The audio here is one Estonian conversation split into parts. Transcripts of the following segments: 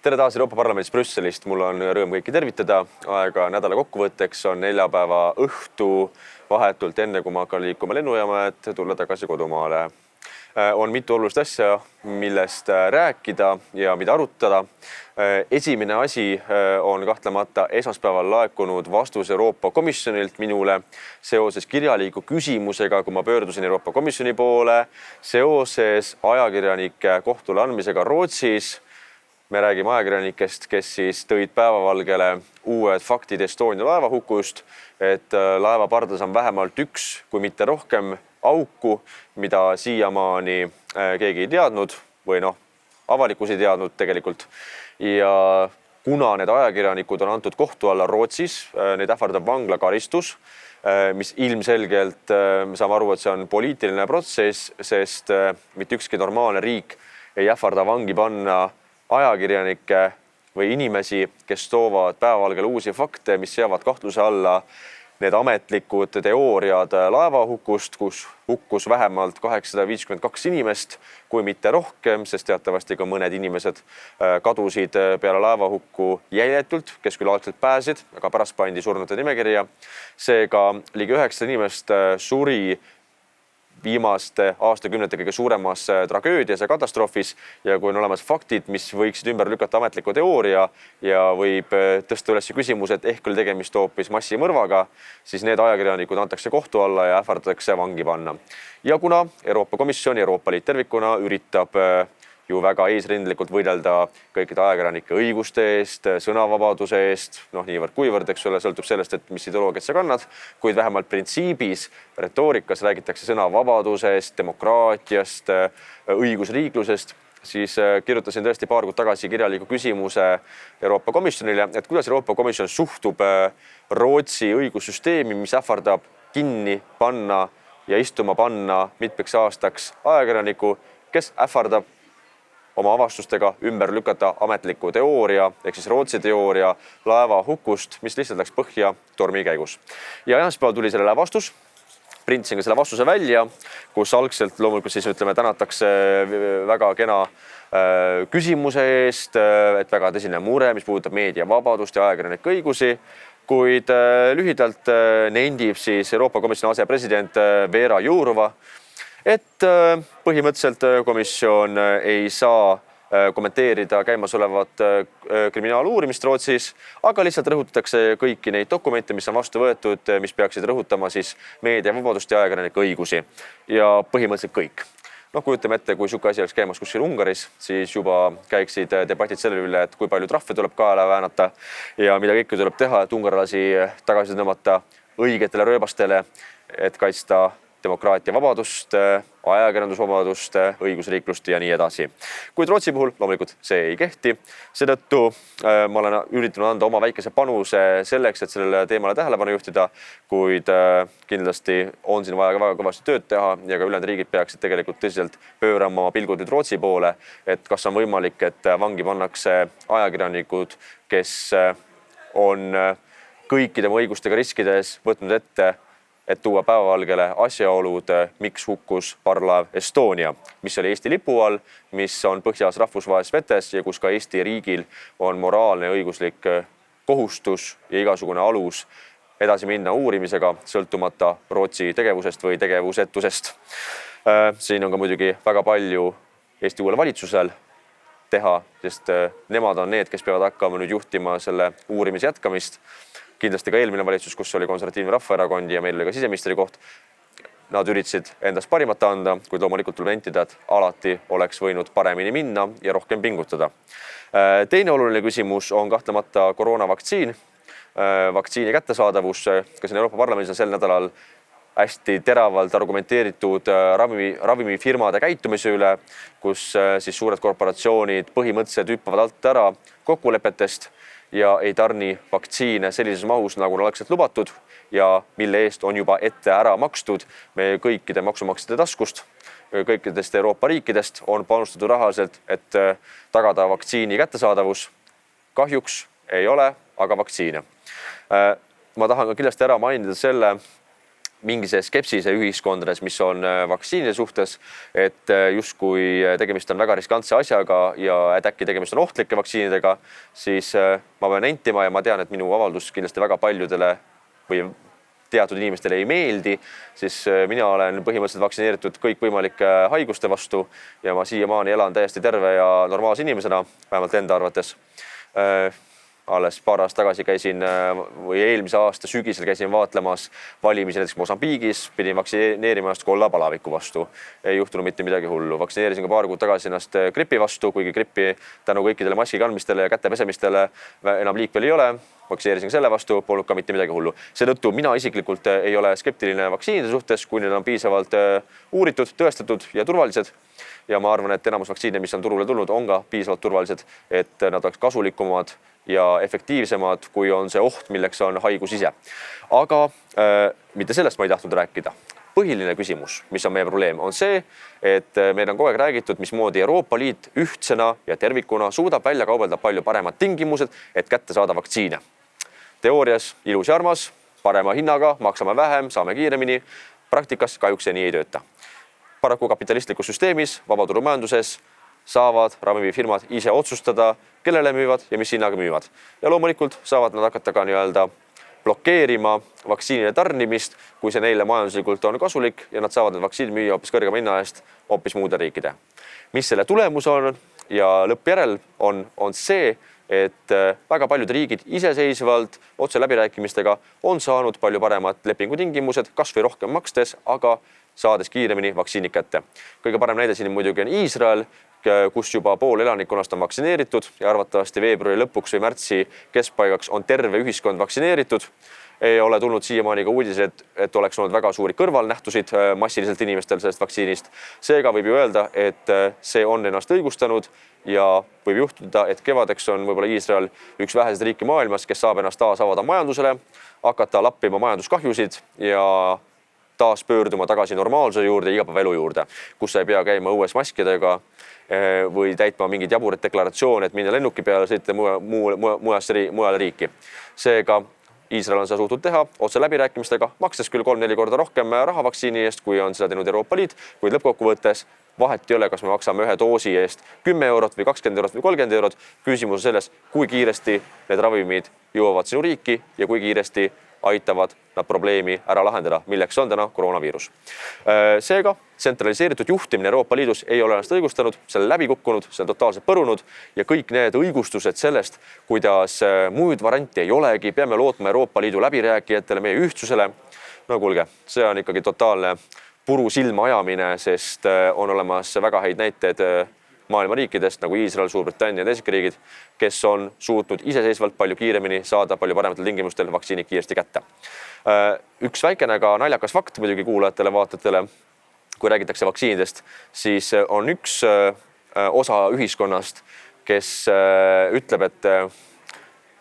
Tere taas Euroopa Parlamendis Brüsselist. Mul on rõõm kõiki tervitada. Aega nädala kokkuvõtteks on neljapäeva õhtu vahetult enne, kui ma hakkan liikuma lennujaama, et tulla tagasi kodumaale. On mitu olulist asja, millest rääkida ja mida arutada. Esimene asi on kahtlemata esmaspäeval laekunud vastus Euroopa Komisjonilt minule seoses kirjaliku küsimusega, kui ma pöördusin Euroopa Komisjoni poole seoses ajakirjanike kohtule andmisega Rootsis. Me räägime ajakirjanikest, kes siis tõid päevavalgele uued faktid Estonia laevahukust, et laeva pardas on vähemalt üks, kui mitte rohkem auku, mida siiamaani keegi ei teadnud või avalikkus ei teadnud tegelikult. Ja kuna need ajakirjanikud on antud kohtu alla Rootsis, neid ähvardab vanglakaristus, mis ilmselgelt me saame aru, et see on poliitiline protsess, sest mitte ükski normaalne riik ei ähvarda vangi panna ajakirjanikke või inimesi, kes toovad päevavalgele uusi fakte, mis seavad kahtluse alla need ametlikud teooriad laevahukust, kus hukkus vähemalt 852 inimest, kui mitte rohkem, sest teatavasti ka mõned inimesed kadusid peale laevahukku jäljetult, kes küll algselt pääsid, aga pärast pandi surnute nimekirja. Seega ligi 9 inimest suri viimaste aastakümnete kõige suuremas tragöödias ja katastroofis ja kui on olemas faktid, mis võiksid ümber lükata ametliku teooria ja võib tõsta üles küsimuse, et ehk oli tegemist hoopis massimõrvaga, siis need ajakirjanikud antakse kohtu alla ja ähvardatakse vangi panna. Ja kuna Euroopa Komisjon ja Euroopa Liit tervikuna üritab ju väga eesrindlikult võidelda kõikide ajakirjanike õiguste eest, sõnavabaduse eest, niivõrd kuivõrd, eks ole, sõltub sellest, et mis ideoloogiat sa kannad, kuid vähemalt printsiibis, retoorikas räägitakse sõnavabadusest, demokraatiast, õigusriiklusest, siis kirjutasin tõesti paar kuud tagasi kirjaliku küsimuse Euroopa Komisjonile, et kuidas Euroopa Komisjon suhtub Rootsi õigussüsteemi, mis ähvardab kinni panna ja istuma panna mitmeks aastaks ajakirjaniku, kes ähvardab oma avastustega ümber lükata ametliku teooria, ehk siis Rootsi teooria laeva hukust, mis lihtsalt läks põhja tormi käigus. Ja esmaspäeval tuli sellele vastus. Printsin ka selle vastuse välja, kus algselt loomulikult siis tänatakse väga kena küsimuse eest, et väga tõsine mure, mis puudutab meediavabadust ja ajakirjanike õigusi, kuid lühidalt nendib siis Euroopa Komisjoni asepresident Vera Jourova, et põhimõtteliselt komisjon ei saa kommenteerida käimasolevat kriminaaluurimist Rootsis, aga lihtsalt rõhutatakse kõiki neid dokumente, mis on vastu võetud, mis peaksid rõhutama siis meediavabadust ja ajakirjanike õigusi. Ja põhimõtteliselt kõik. Kujutame ette, kui siuke asi oleks käimas kuskil Ungaris, siis juba käiksid debatid selle üle, et kui palju trahve tuleb kaela väänata ja mida kõike tuleb teha, et ungarlasi tagasi tõmmata õigetele rööbastele, et kaitsta demokraatia vabadust, ajakirjandusvabadust, õigusriiklust ja nii edasi. Kuid Rootsi puhul loomulikult see ei kehti. Seetõttu ma olen üritanud anda oma väikese panuse selleks, et sellele teemale tähelepanu juhtida, kuid kindlasti on siin vaja väga kõvasti tööd teha ja ka ülejäänud riigid peaksid tegelikult tõsiselt pöörama oma pilgud nüüd Rootsi poole, et kas on võimalik, et vangi pannakse ajakirjanikud, kes on kõikide õigustega riskides võtnud ette, et tuua päevavalgele asjaolud, miks hukkus parvlaev Estonia, mis oli Eesti lipu all, mis on põhjas rahvusvahelises vetes ja kus ka Eesti riigil on moraalne ja õiguslik kohustus ja igasugune alus edasi minna uurimisega, sõltumata Rootsi tegevusest või tegevusetusest. Siin on ka muidugi väga palju Eesti uuel valitsusel teha, sest nemad on need, kes peavad hakkama nüüd juhtima selle uurimise jätkamist. Kindlasti ka eelmine valitsus, kus oli Konservatiivne Rahvaerakond ja meil oli ka siseministri koht. Nad üritasid endast parimat anda, kuid loomulikult tuleb nentida, et alati oleks võinud paremini minna ja rohkem pingutada. Teine oluline küsimus on kahtlemata koroonavaktsiin. Vaktsiini kättesaadavus, ka siin Euroopa Parlamendis on sel nädalal hästi teravalt argumenteeritud ravimifirmade käitumise üle, kus siis suured korporatsioonid põhimõtteliselt hüppavad alt ära kokkulepetest ja ei tarni vaktsiine sellises mahus, nagu on algselt lubatud ja mille eest on juba ette ära makstud meie kõikide maksumaksjate taskust. Kõikidest Euroopa riikidest on panustatud rahaliselt, et tagada vaktsiini kättesaadavus. Kahjuks ei ole, aga vaktsiine. Ma tahan ka kindlasti ära mainida selle, mingi see skepsise ühiskondades, mis on vaktsiinide suhtes, et justkui tegemist on väga riskantse asjaga ja et äkki tegemist on ohtlike vaktsiinidega, siis ma pean nentima ja ma tean, et minu avaldus kindlasti väga paljudele või teatud inimestele ei meeldi, siis mina olen põhimõtteliselt vaktsineeritud kõikvõimalike haiguste vastu ja ma siiamaani elan täiesti terve ja normaalse inimesena, vähemalt enda arvates. Alles paar aastat tagasi käisin või eelmise aasta sügisel käisin vaatlemas valimisi näiteks Mosambiigis, pidin vaktsineerima ennast kollapalaviku vastu. Ei juhtunud mitte midagi hullu. Vaktsineerisin ka paar kuud tagasi ennast gripi vastu, kuigi grippi tänu kõikidele maski kandmistele ja käte pesemistele enam liikvel ei ole. Vaktsineerisin selle vastu, polnud ka mitte midagi hullu. Seetõttu mina isiklikult ei ole skeptiline vaktsiinide suhtes, kui need on piisavalt uuritud, tõestatud ja turvalised. Ja ma arvan, et enamus vaktsiine, mis on turule tulnud, on ka piisavalt turvalised, et nad oleks kasulikumad ja efektiivsemad, kui on see oht, milleks on haigus ise. Aga mitte sellest ma ei tahtnud rääkida. Põhiline küsimus, mis on meie probleem, on see, et meil on kogu aeg räägitud, mismoodi Euroopa Liit ühtsena ja tervikuna suudab välja kaubelda palju paremad tingimused, et kätte saada vaktsiine. Teoorias ilus ja armas, parema hinnaga, maksame vähem, saame kiiremini. Praktikas kahjuks see nii ei tööta. Paraku kapitalistlikus süsteemis, vabaturumajanduses saavad ravimifirmad ise otsustada, kellele müüvad ja mis hinnaga müüvad. Ja loomulikult saavad nad hakata ka blokeerima vaktsiinide tarnimist, kui see neile majanduslikult on kasulik ja nad saavad need vaktsiinid müüa hoopis kõrgema hinna eest hoopis muude riikide. Mis selle tulemus on ja lõppjärel on see, et väga paljud riigid iseseisvalt otse läbirääkimistega on saanud palju paremad lepingutingimused, kas või rohkem makstes, aga saades kiiremini vaktsiinid kätte. Kõige parem näide siin muidugi on Iisrael, kus juba pool elanikkonnast on vaktsineeritud ja arvatavasti veebruari lõpuks või märtsi keskpaigaks on terve ühiskond vaktsineeritud. Ei ole tulnud siiamaani ka uudised, et oleks olnud väga suuri kõrvalnähtusid massiliselt inimestel sellest vaktsiinist. Seega võib ju öelda, et see on ennast õigustanud ja võib juhtuda, et kevadeks on võib-olla Iisrael üks vähesed riiki maailmas, kes saab ennast taas avada majandusele, hakata lappima majanduskahjusid ja taas pöörduma tagasi normaalsuse juurde, igapäevaelu juurde, kus sa ei pea käima õues maskidega või täitma mingid jaburid deklaratsioone, et minna lennuki peale, sõita mujale riiki. Seega Iisrael on seda suutnud teha otse läbirääkimistega, makstes küll 3-4 korda rohkem raha vaktsiini eest, kui on seda teinud Euroopa Liit, kuid lõppkokkuvõttes vahet ei ole, kas me maksame ühe doosi eest 10 eurot või 20 eurot või 30 eurot. Küsimus on selles, kui kiiresti need ravimid jõuavad sinu riiki ja kui kiiresti aitavad nad probleemi ära lahendada, milleks on täna koroonaviirus. Seega, tsentraliseeritud juhtimine Euroopa Liidus ei ole ennast õigustanud, see on läbi kukkunud, see on totaalselt põrunud ja kõik need õigustused sellest, kuidas muud varianti ei olegi, peame lootma Euroopa Liidu läbirääkijatele, meie ühtsusele. No kuulge, see on ikkagi totaalne puru silma ajamine, sest on olemas väga häid näiteid maailma riikidest nagu Iisrael, Suurbritannia ja teisedki riigid, kes on suutnud iseseisvalt palju kiiremini saada palju parematel tingimustel vaktsiinid kiiresti kätte. Üks väikene ka naljakas fakt muidugi kuulajatele, vaatajatele, kui räägitakse vaktsiinidest, siis on üks osa ühiskonnast, kes ütleb, et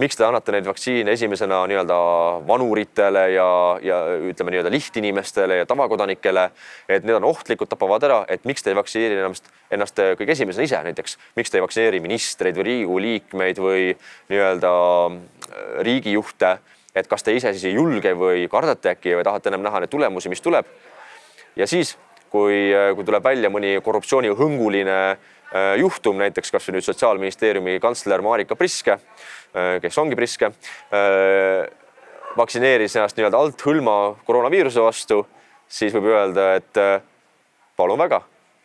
miks te annate neid vaktsiine esimesena vanuritele ja ütleme lihtinimestele ja tavakodanikele, et need on ohtlikud, tapavad ära, et miks te ei vaktsineeri ennast kõige esimesena ise näiteks, miks te ei vaktsineeri ministreid või Riigikogu liikmeid või riigijuhte, et kas te ise siis ei julge või kardate äkki või tahate enam näha neid tulemusi, mis tuleb. Ja siis, kui tuleb välja mõni korruptsioonihõnguline juhtum, näiteks kas või nüüd Sotsiaalministeeriumi kantsler Marika Priske, kes ongi Priske, vaktsineeris ennast alt hõlma koroonaviiruse vastu, siis võib öelda, et palun väga,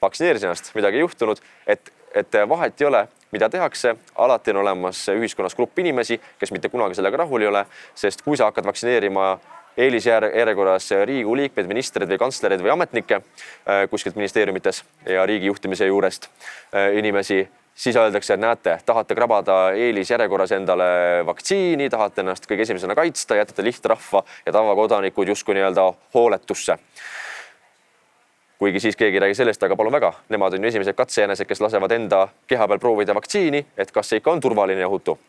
vaktsineeris ennast, midagi ei juhtunud, et vahet ei ole, mida tehakse, alati on olemas ühiskonnas grupp inimesi, kes mitte kunagi sellega rahul ei ole, sest kui sa hakkad vaktsineerima eelisjärjekorras Riigikogu liikmeid, ministreid või kantslereid või ametnikke kuskilt ministeeriumites ja riigi juhtimise juurest inimesi, siis öeldakse, et näete, tahate krabada eelisjärjekorras endale vaktsiini, tahate ennast kõige esimesena kaitsta, jätate lihtrahva ja tavakodanikud justkui hooletusse. Kuigi siis keegi ei räägi sellest, aga palun väga, nemad on ju esimesed katsejänesed, kes lasevad enda keha peal proovida vaktsiini, et kas see ikka on turvaline ja ohutu.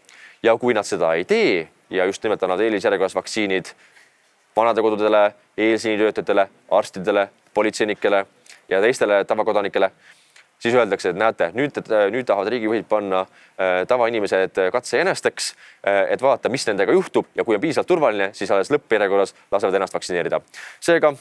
Ja kui nad seda ei tee ja just nimelt annavad eelisjärjekorras vaktsiinid vanadekodudele, eelsinitöötajatele, arstidele, politseinikele ja teistele tavakodanikele, siis öeldakse, et näete, nüüd tahavad riigijuhid panna tavainimesed katsejänesteks, et vaadata, mis nendega juhtub ja kui on piisavalt turvaline, siis alles lõppjärjekorras lasevad ennast vaktsineerida. Seega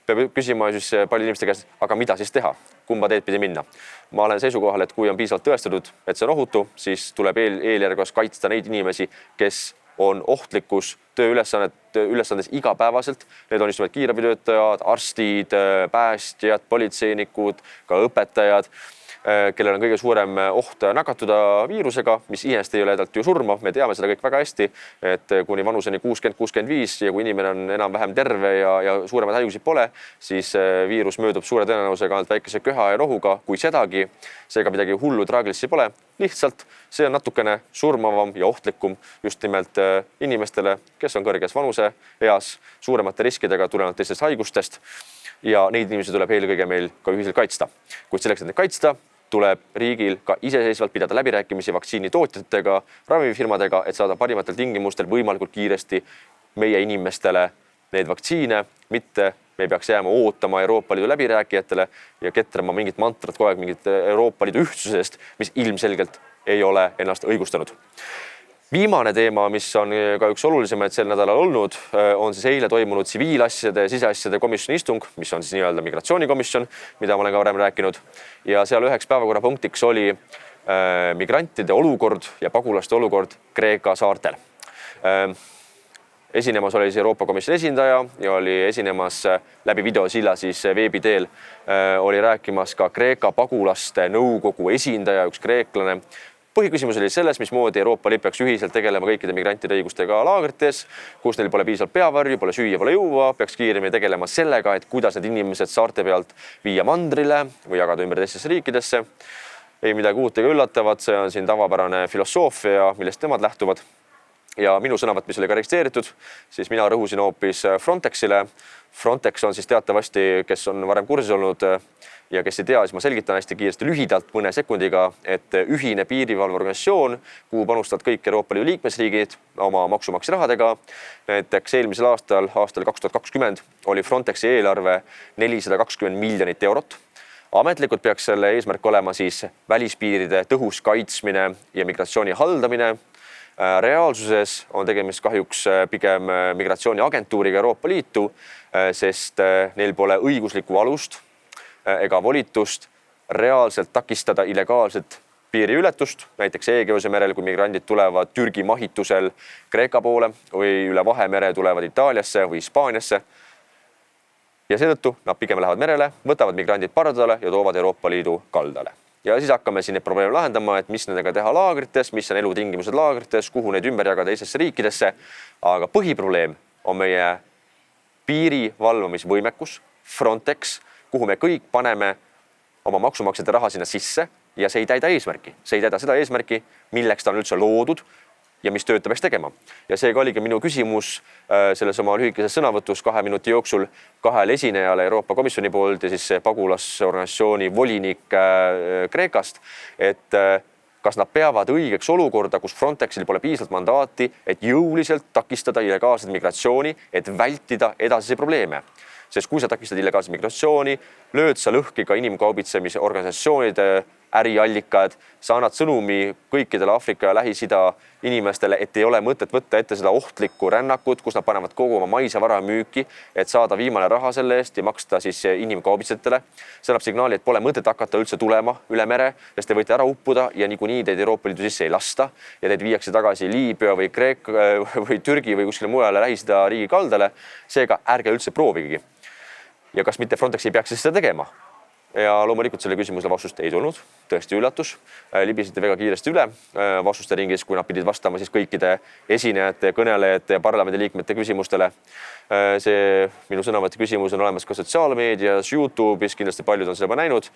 peab küsima siis palju inimeste käest, aga mida siis teha? Kumba teed pidi minna? Ma olen seisukohal, et kui on piisavalt tõestatud, et see on ohutu, siis tuleb eeljärgus kaitsta neid inimesi, kes on ohtlikus tööülesandes igapäevaselt. Need on just nimelt kiirabitöötajad, arstid, päästjad, politseinikud, ka õpetajad, kellel on kõige suurem oht nakatuda viirusega, mis iseenesest ei ole edalt ju surmav. Me teame seda kõik väga hästi, et kuni vanuseni 60-65 ja kui inimene on enam-vähem terve ja suuremaid haigusi pole, siis viirus möödub suure tõenäosusega ainult väikese köha ja rohuga, kui sedagi. Seega midagi hullu traagilisi pole. Lihtsalt see on natukene surmavam ja ohtlikum just nimelt inimestele, kes on kõrges vanuse eas, suuremate riskidega tulenevalt teistest haigustest ja neid inimesi tuleb eelkõige meil ka ühiselt kaitsta. Kuid selleks, et neid kaitsta, tuleb riigil ka iseseisvalt pidada läbirääkimisi vaktsiinitootjatega, ravimifirmadega, et saada parimatel tingimustel võimalikult kiiresti meie inimestele neid vaktsiine, mitte me ei peaks jääma ootama Euroopa Liidu läbirääkijatele ja ketrama mingit mantrat kogu aeg mingit Euroopa Liidu ühtsusest, mis ilmselgelt ei ole ennast õigustanud. Viimane teema, mis on ka üks olulisemaid sel nädalal olnud, on siis eile toimunud tsiviilasjade ja siseasjade komisjoni istung, mis on siis nii-öelda migratsioonikomisjon, mida ma olen ka varem rääkinud. Ja seal üheks päevakorrapunktiks oli migrantide olukord ja pagulaste olukord Kreeka saartel. Esinemas oli Euroopa Komisjoni esindaja ja oli esinemas läbi videosilla siis veebi teel. Oli rääkimas ka Kreeka pagulaste nõukogu esindaja, üks kreeklane. Põhiküsimus oli selles, mismoodi Euroopa Liit peaks ühiselt tegelema kõikide migrantide õigustega laagrites, kus neil pole piisavalt peavarju, pole süüa, pole juua, peaks kiiremini tegelema sellega, et kuidas need inimesed saarte pealt viia mandrile või jagada ümber teistesse riikidesse. Ei midagi uut ega üllatavat, see on siin tavapärane filosoofia, millest nemad lähtuvad. Ja minu sõnavõtt, mis oli ka registreeritud, siis mina rõhusin hoopis Frontexile. Frontex on siis teatavasti, kes on varem kursis olnud ja kes ei tea, siis ma selgitan hästi kiiresti lühidalt mõne sekundiga, et ühine piirivalveorganisatsioon, kuhu panustavad kõik Euroopa Liidu liikmesriigid oma maksumaksja rahadega. Näiteks eelmisel aastal 2020 oli Frontexi eelarve 420 miljonit eurot. Ametlikult peaks selle eesmärk olema siis välispiiride tõhus kaitsmine ja migratsiooni haldamine. Reaalsuses on tegemist kahjuks pigem migratsiooniagentuuriga Euroopa Liitu, sest neil pole õiguslikku alust ega volitust reaalselt takistada illegaalset piiriületust, näiteks Egeuse merel, kui migrandid tulevad Türgi mahitusel Kreeka poole või üle Vahemere tulevad Itaaliasse või Hispaaniasse. Ja seetõttu nad pigem lähevad merele, võtavad migrandid pardale ja toovad Euroopa Liidu kaldale. Ja siis hakkame siin neid probleeme lahendama, et mis nendega teha laagrites, mis on elutingimused laagrites, kuhu neid ümber jagada teistesse riikidesse. Aga põhiprobleem on meie piiri valvamisvõimekus, Frontex, kuhu me kõik paneme oma maksumaksjate raha sinna sisse ja see ei täida eesmärki. See ei täida seda eesmärki, milleks ta on üldse loodud ja mis tööd ta peaks tegema. Ja seega oligi minu küsimus selles oma lühikeses sõnavõtus 2 minuti jooksul 2 esinejale Euroopa Komisjoni poolt ja siis pagulasorganisatsiooni volinik Kreekast, et kas nad peavad õigeks olukorda, kus Frontexil pole piisavalt mandaati, et jõuliselt takistada illegaalset migratsiooni, et vältida edasisi probleeme. Sest kui sa takistad illegaalset migratsiooni, lööd sa lõhki ka inimkaubitsemise organisatsioonide äriallikad, sa annad sõnumi kõikidele Aafrika ja Lähis-Ida inimestele, et ei ole mõtet võtta ette seda ohtlikku rännakut, kus nad panevad kogu oma maisevara müüki, et saada viimane raha selle eest ja maksta siis inimkaubitsejatele. See annab signaali, et pole mõtet hakata üldse tulema üle mere, sest te võite ära uppuda ja niikuinii teid Euroopa Liidu sisse ei lasta ja teid viiakse tagasi Liibüa või Kreeka või Türgi või kuskile mujale Lähis-Ida riigi kaldale. Seega ärge üldse proovigi. Ja kas mitte Frontex ei peaks seda tegema? Ja loomulikult selle küsimusele vastust ei tulnud, tõesti üllatus. Libisite väga kiiresti üle vastuste ringis, kui nad pidid vastama siis kõikide esinejate, kõnelejate ja parlamendiliikmete küsimustele. See minu sõnavõtu küsimus on olemas ka sotsiaalmeedias, YouTube'is, kindlasti paljud on seda juba näinud.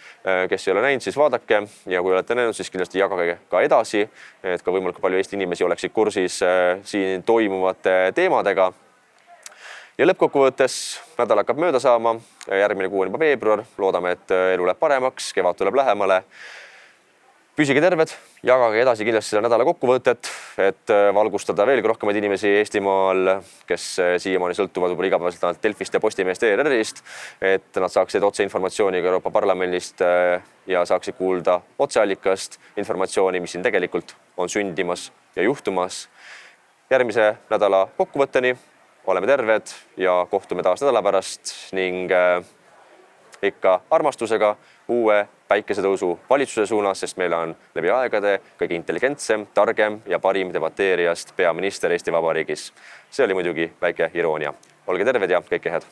Kes ei ole näinud, siis vaadake ja kui olete näinud, siis kindlasti jagage ka edasi, et ka võimalikult palju Eesti inimesi oleksid kursis siin toimuvate teemadega. Ja lõppkokkuvõttes nädal hakkab mööda saama, järgmine kuu on juba veebruar, loodame, et elu läheb paremaks, kevad tuleb lähemale. Püsige terved, jagage edasi kindlasti selle nädala kokkuvõtet, et valgustada veelgi rohkemaid inimesi Eestimaal, kes siiamaani sõltuvad võib-olla igapäevaselt Delfist ja Postimehest ERR-ist, et nad saaksid otse informatsiooniga Euroopa Parlamendist ja saaksid kuulda otseallikast informatsiooni, mis siin tegelikult on sündimas ja juhtumas. Järgmise nädala kokkuvõtteni oleme terved ja kohtume taas nädala pärast ning ikka armastusega uue päikesetõusu valitsuse suunas, sest meil on läbi aegade kõige intelligentsem, targem ja parim debateerijast peaminister Eesti Vabariigis. See oli muidugi väike iroonia. Olge terved ja kõike head!